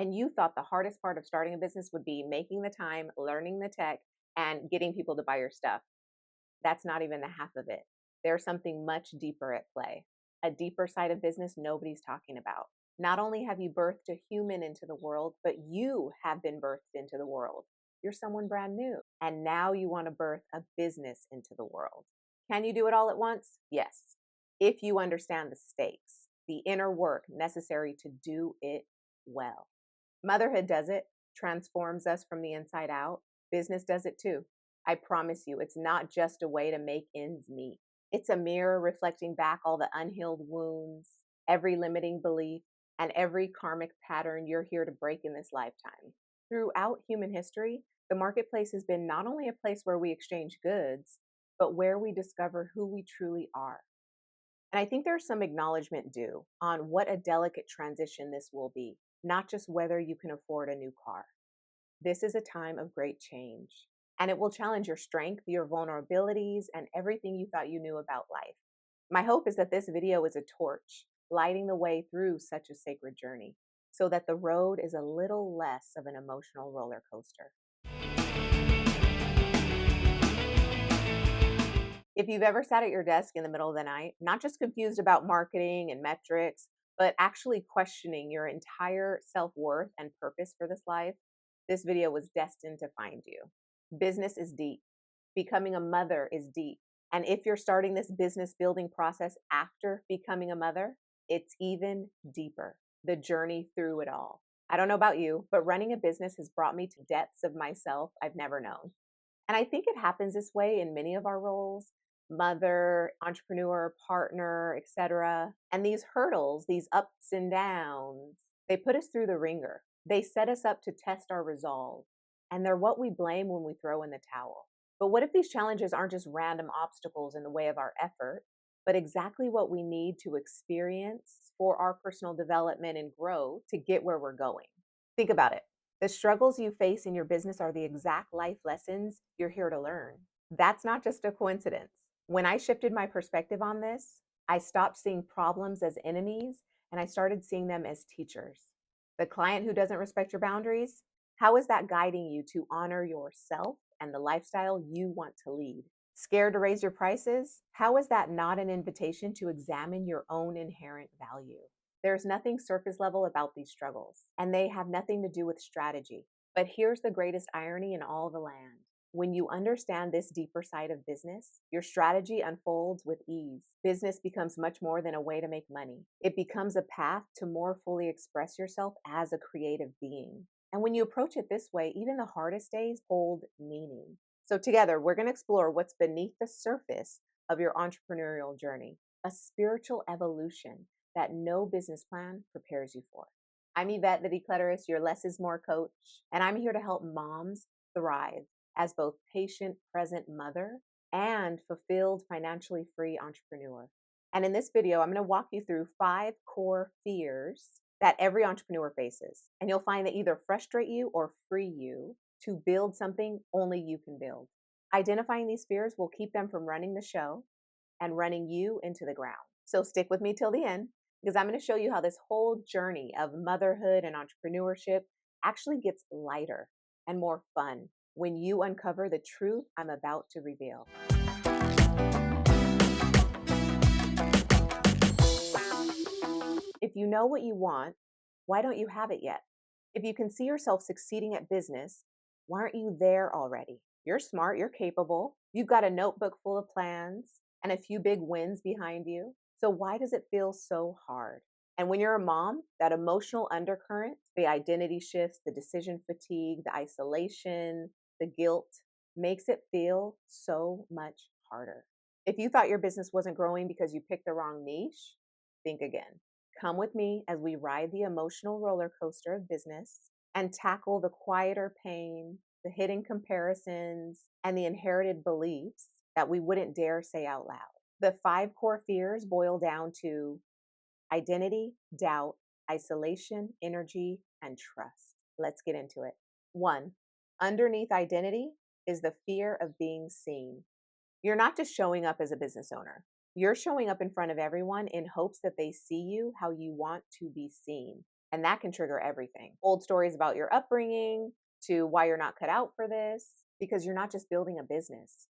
And you thought the hardest part of starting a business would be making the time, learning the tech, and getting people to buy your stuff. That's not even the half of it. There's something much deeper at play, a deeper side of business nobody's talking about. Not only have you birthed a human into the world, but you have been birthed into the world. You're someone brand new. And now you want to birth a business into the world. Can you do it all at once? Yes. If you understand the stakes, the inner work necessary to do it well. Motherhood does it, transforms us from the inside out. Business does it too. I promise you, it's not just a way to make ends meet. It's a mirror reflecting back all the unhealed wounds, every limiting belief, and every karmic pattern you're here to break in this lifetime. Throughout human history, the marketplace has been not only a place where we exchange goods, but where we discover who we truly are. And I think there's some acknowledgement due on what a delicate transition this will be, not just whether you can afford a new car. This is a time of great change, and it will challenge your strength, your vulnerabilities, and everything you thought you knew about life. My hope is that this video is a torch, lighting the way through such a sacred journey, so that the road is a little less of an emotional roller coaster. If you've ever sat at your desk in the middle of the night, not just confused about marketing and metrics, but actually questioning your entire self-worth and purpose for this life, this video was destined to find you. Business is deep. Becoming a mother is deep. And if you're starting this business building process after becoming a mother, it's even deeper. The journey through it all. I don't know about you, but running a business has brought me to depths of myself I've never known. And I think it happens this way in many of our roles: mother, entrepreneur, partner, etc. And these hurdles, these ups and downs, they put us through the ringer. They set us up to test our resolve. And they're what we blame when we throw in the towel. But what if these challenges aren't just random obstacles in the way of our effort, but exactly what we need to experience for our personal development and growth to get where we're going? Think about it. The struggles you face in your business are the exact life lessons you're here to learn. That's not just a coincidence. When I shifted my perspective on this, I stopped seeing problems as enemies and I started seeing them as teachers. The client who doesn't respect your boundaries, how is that guiding you to honor yourself and the lifestyle you want to lead? Scared to raise your prices? How is that not an invitation to examine your own inherent value? There's nothing surface level about these struggles, and they have nothing to do with strategy. But here's the greatest irony in all the land. When you understand this deeper side of business, your strategy unfolds with ease. Business becomes much more than a way to make money. It becomes a path to more fully express yourself as a creative being. And when you approach it this way, even the hardest days hold meaning. So together, we're going to explore what's beneath the surface of your entrepreneurial journey, a spiritual evolution that no business plan prepares you for. I'm Yvette, the Declutterist, your less is more coach, and I'm here to help moms thrive as both patient, present mother and fulfilled, financially free entrepreneur. And in this video, I'm going to walk you through 5 core fears that every entrepreneur faces. And you'll find that either frustrate you or free you to build something only you can build. Identifying these fears will keep them from running the show and running you into the ground. So stick with me till the end, because I'm going to show you how this whole journey of motherhood and entrepreneurship actually gets lighter and more fun when you uncover the truth I'm about to reveal. If you know what you want, why don't you have it yet? If you can see yourself succeeding at business, why aren't you there already? You're smart, you're capable, you've got a notebook full of plans and a few big wins behind you. So why does it feel so hard? And when you're a mom, that emotional undercurrent, the identity shifts, the decision fatigue, the isolation, the guilt, makes it feel so much harder. If you thought your business wasn't growing because you picked the wrong niche, think again. Come with me as we ride the emotional roller coaster of business and tackle the quieter pain, the hidden comparisons, and the inherited beliefs that we wouldn't dare say out loud. The 5 core fears boil down to identity, doubt, isolation, energy, and trust. Let's get into it. 1, underneath identity is the fear of being seen. You're not just showing up as a business owner. You're showing up in front of everyone in hopes that they see you how you want to be seen. And that can trigger everything. Old stories about your upbringing to why you're not cut out for this, because you're not just building a business,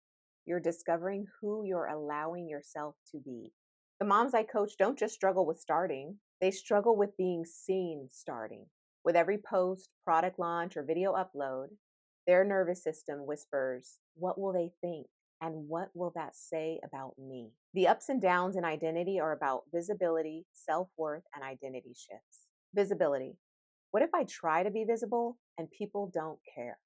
you're discovering who you're allowing yourself to be. The moms I coach don't just struggle with starting, they struggle with being seen starting. With every post, product launch, or video upload, their nervous system whispers, what will they think? And what will that say about me? The ups and downs in identity are about visibility, self worth, and identity shifts. Visibility. What if I try to be visible and people don't care?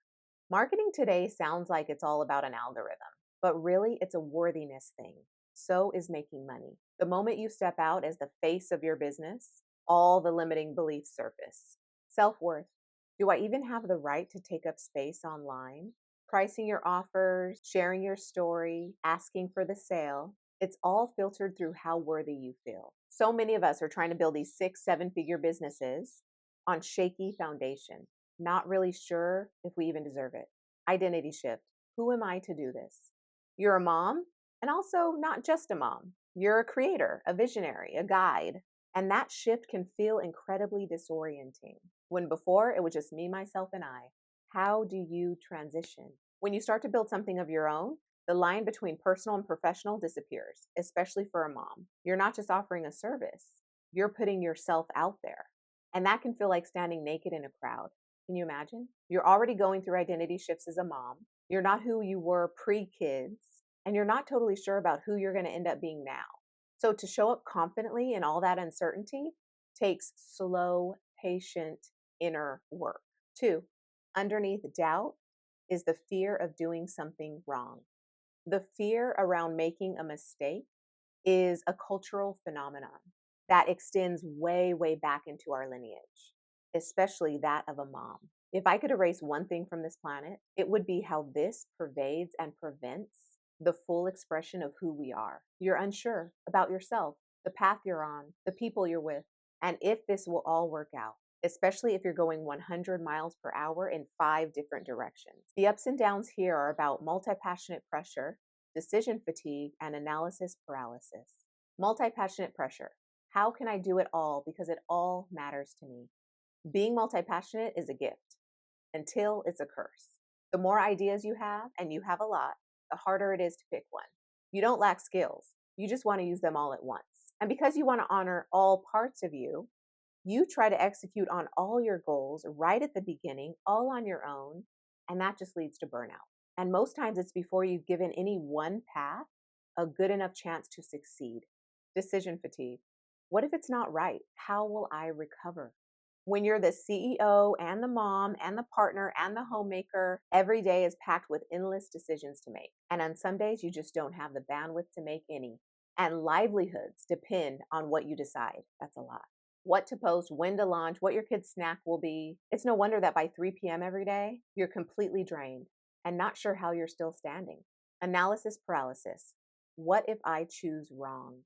Marketing today sounds like it's all about an algorithm, but really it's a worthiness thing. So is making money. The moment you step out as the face of your business, all the limiting beliefs surface. Self worth. Do I even have the right to take up space online? Pricing your offers, sharing your story, asking for the sale. It's all filtered through how worthy you feel. So many of us are trying to build these 6, 7 figure businesses on shaky foundation, not really sure if we even deserve it. Identity shift. Who am I to do this? You're a mom, and also not just a mom. You're a creator, a visionary, a guide. And that shift can feel incredibly disorienting. When before it was just me, myself, and I. How do you transition? When you start to build something of your own, the line between personal and professional disappears, especially for a mom. You're not just offering a service, you're putting yourself out there. And that can feel like standing naked in a crowd. Can you imagine? You're already going through identity shifts as a mom. You're not who you were pre kids, and you're not totally sure about who you're going to end up being now. So, to show up confidently in all that uncertainty takes slow, patient inner work. 2, underneath doubt is the fear of doing something wrong. The fear around making a mistake is a cultural phenomenon that extends way, way back into our lineage, especially that of a mom. If I could erase one thing from this planet, it would be how this pervades and prevents the full expression of who we are. You're unsure about yourself, the path you're on, the people you're with, and if this will all work out, especially if you're going 100 miles per hour in 5 different directions. The ups and downs here are about multi-passionate pressure, decision fatigue, and analysis paralysis. Multi-passionate pressure. How can I do it all because it all matters to me? Being multi-passionate is a gift until it's a curse. The more ideas you have, and you have a lot, the harder it is to pick one. You don't lack skills. You just want to use them all at once. And because you want to honor all parts of you, you try to execute on all your goals right at the beginning, all on your own, and that just leads to burnout. And most times it's before you've given any one path a good enough chance to succeed. Decision fatigue. What if it's not right? How will I recover? When you're the CEO and the mom and the partner and the homemaker, every day is packed with endless decisions to make. And on some days, you just don't have the bandwidth to make any. And livelihoods depend on what you decide. That's a lot. What to post, when to launch, what your kid's snack will be. It's no wonder that by 3 p.m. every day, you're completely drained and not sure how you're still standing. Analysis paralysis. What if I choose wrong?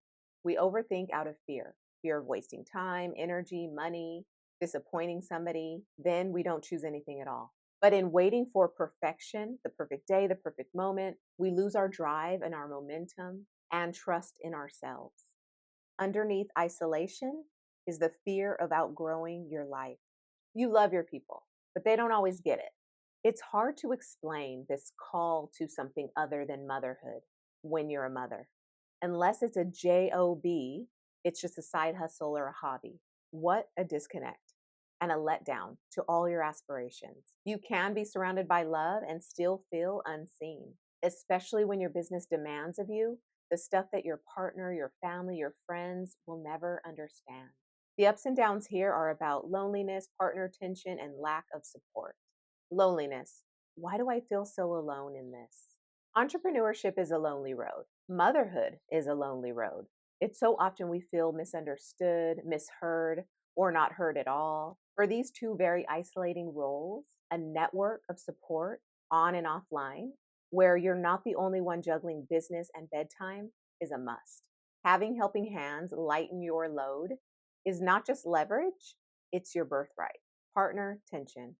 We overthink out of fear of wasting time, energy, money, disappointing somebody. Then we don't choose anything at all. But in waiting for perfection, the perfect day, the perfect moment, we lose our drive and our momentum and trust in ourselves. Underneath isolation is the fear of outgrowing your life. You love your people, but they don't always get it. It's hard to explain this call to something other than motherhood when you're a mother. Unless it's a job, it's just a side hustle or a hobby. What a disconnect and a letdown to all your aspirations. You can be surrounded by love and still feel unseen, especially when your business demands of you the stuff that your partner, your family, your friends will never understand. The ups and downs here are about loneliness, partner tension, and lack of support. Loneliness. Why do I feel so alone in this? Entrepreneurship is a lonely road. Motherhood is a lonely road. It's so often we feel misunderstood, misheard, or not heard at all. For these 2 very isolating roles, a network of support on and offline, where you're not the only one juggling business and bedtime, is a must. Having helping hands lighten your load is not just leverage, it's your birthright. Partner tension.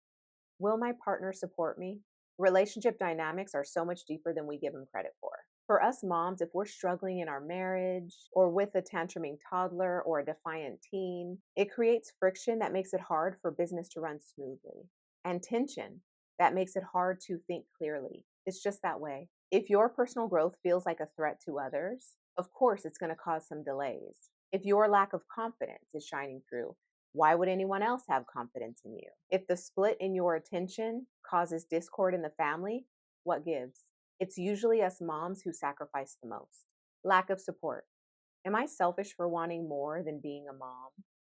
Will my partner support me? Relationship dynamics are so much deeper than we give them credit for. For us moms, if we're struggling in our marriage or with a tantruming toddler or a defiant teen, it creates friction that makes it hard for business to run smoothly, and tension that makes it hard to think clearly. It's just that way. If your personal growth feels like a threat to others, of course it's going to cause some delays. If your lack of confidence is shining through, why would anyone else have confidence in you? If the split in your attention causes discord in the family, what gives? It's usually us moms who sacrifice the most. Lack of support. Am I selfish for wanting more than being a mom?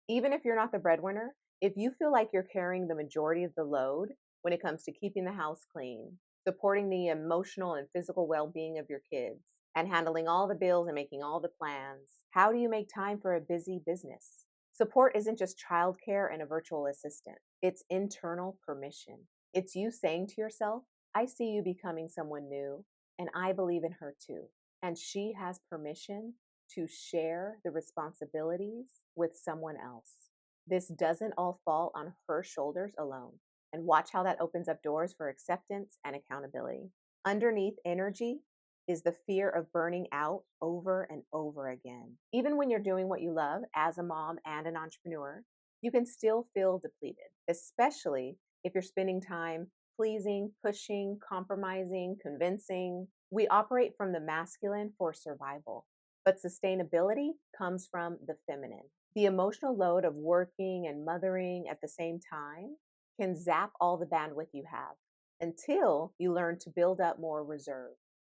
Even if you're not the breadwinner, if you feel like you're carrying the majority of the load when it comes to keeping the house clean, supporting the emotional and physical well being of your kids, and handling all the bills and making all the plans, how do you make time for a busy business? Support isn't just childcare and a virtual assistant, it's internal permission. It's you saying to yourself, I see you becoming someone new, and I believe in her too. And she has permission to share the responsibilities with someone else. This doesn't all fall on her shoulders alone. And watch how that opens up doors for acceptance and accountability. Underneath energy is the fear of burning out over and over again. Even when you're doing what you love as a mom and an entrepreneur, you can still feel depleted, especially if you're spending time pleasing, pushing, compromising, convincing. We operate from the masculine for survival, but sustainability comes from the feminine. The emotional load of working and mothering at the same time can zap all the bandwidth you have until you learn to build up more reserve.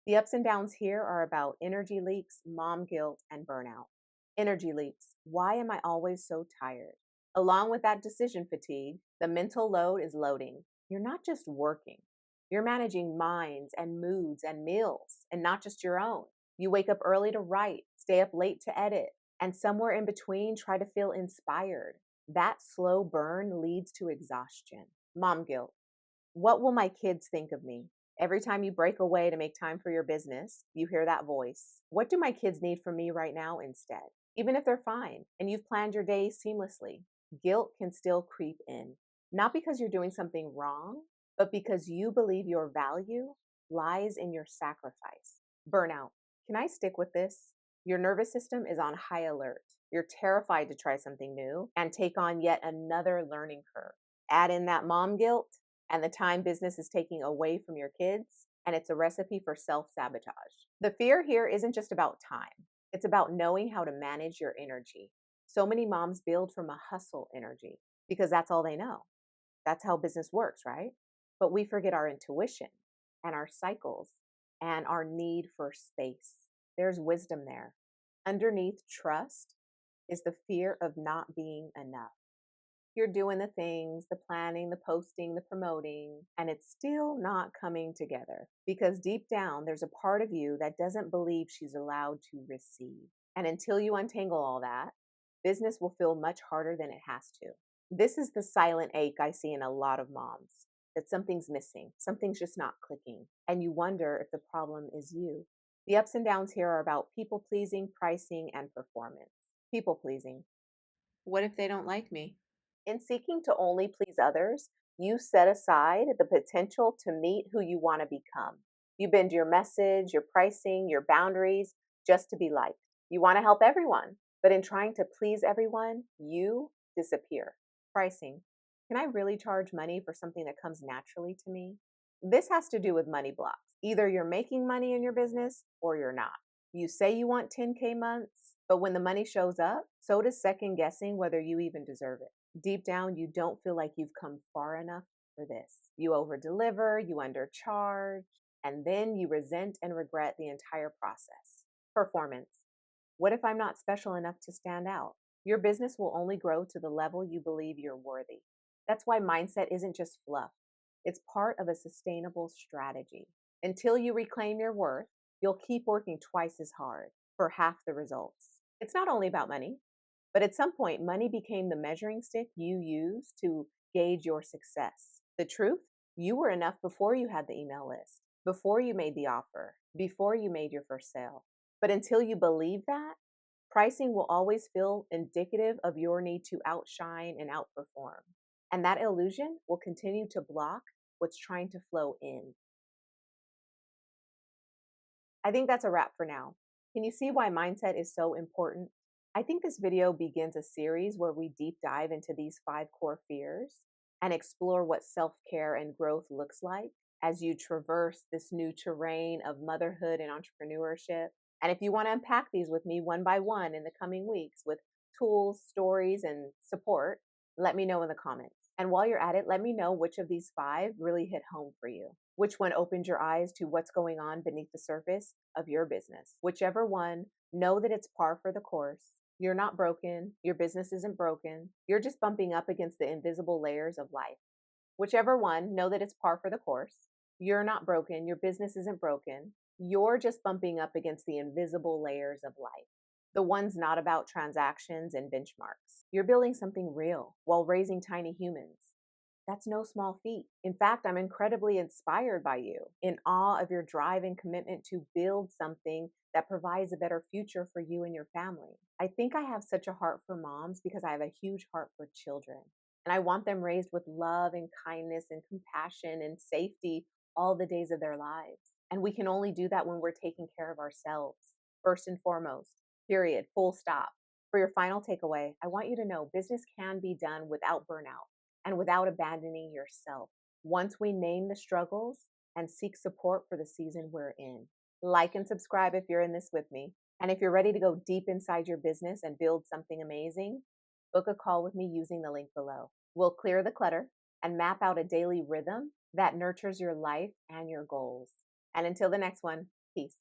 The ups and downs here are about energy leaks, mom guilt, and burnout. Energy leaks. Why am I always so tired? Along with that decision fatigue, the mental load is loading. You're not just working, you're managing minds and moods and meals, and not just your own. You wake up early to write, stay up late to edit, and somewhere in between, try to feel inspired. That slow burn leads to exhaustion. Mom guilt. What will my kids think of me? Every time you break away to make time for your business, you hear that voice. What do my kids need from me right now instead? Even if they're fine and you've planned your day seamlessly, guilt can still creep in. Not because you're doing something wrong, but because you believe your value lies in your sacrifice. Burnout. Can I stick with this? Your nervous system is on high alert. You're terrified to try something new and take on yet another learning curve. Add in that mom guilt and the time business is taking away from your kids, and it's a recipe for self-sabotage. The fear here isn't just about time. It's about knowing how to manage your energy. So many moms build from a hustle energy because that's all they know. That's how business works, right? But we forget our intuition and our cycles and our need for space. There's wisdom there. Underneath trust is the fear of not being enough. You're doing the things, the planning, the posting, the promoting, and it's still not coming together because deep down, there's a part of you that doesn't believe she's allowed to receive. And until you untangle all that, business will feel much harder than it has to. This is the silent ache I see in a lot of moms, that something's missing, something's just not clicking, and you wonder if the problem is you. The ups and downs here are about people pleasing, pricing, and performance. People pleasing. What if they don't like me? In seeking to only please others, you set aside the potential to meet who you want to become. You bend your message, your pricing, your boundaries just to be liked. You want to help everyone, but in trying to please everyone, you disappear. Pricing. Can I really charge money for something that comes naturally to me? This has to do with money blocks. Either you're making money in your business or you're not. You say you want 10K months, but when the money shows up, so does second guessing whether you even deserve it. Deep down, you don't feel like you've come far enough for this. You over deliver, you undercharge, and then you resent and regret the entire process. Performance. What if I'm not special enough to stand out? Your business will only grow to the level you believe you're worthy. That's why mindset isn't just fluff. It's part of a sustainable strategy. Until you reclaim your worth, you'll keep working twice as hard for half the results. It's not only about money, but at some point, money became the measuring stick you used to gauge your success. The truth? You were enough before you had the email list, before you made the offer, before you made your first sale. But until you believe that, pricing will always feel indicative of your need to outshine and outperform. And that illusion will continue to block what's trying to flow in. I think that's a wrap for now. Can you see why mindset is so important? I think this video begins a series where we deep dive into these 5 core fears and explore what self care and growth looks like as you traverse this new terrain of motherhood and entrepreneurship. And if you want to unpack these with me one by one in the coming weeks with tools, stories, and support, let me know in the comments. And while you're at it, let me know which of these 5 really hit home for you. Which one opened your eyes to what's going on beneath the surface of your business? Whichever one, know that it's par for the course. You're not broken. Your business isn't broken. You're just bumping up against the invisible layers of life. Whichever one, know that it's par for the course. You're not broken. Your business isn't broken. You're just bumping up against the invisible layers of life. The one's not about transactions and benchmarks. You're building something real while raising tiny humans. That's no small feat. In fact, I'm incredibly inspired by you, in awe of your drive and commitment to build something that provides a better future for you and your family. I think I have such a heart for moms because I have a huge heart for children. And I want them raised with love and kindness and compassion and safety all the days of their lives. And we can only do that when we're taking care of ourselves, first and foremost, period, full stop. For your final takeaway, I want you to know business can be done without burnout and without abandoning yourself. Once we name the struggles and seek support for the season we're in. Like and subscribe if you're in this with me. And if you're ready to go deep inside your business and build something amazing, book a call with me using the link below. We'll clear the clutter and map out a daily rhythm that nurtures your life and your goals. And until the next one, peace.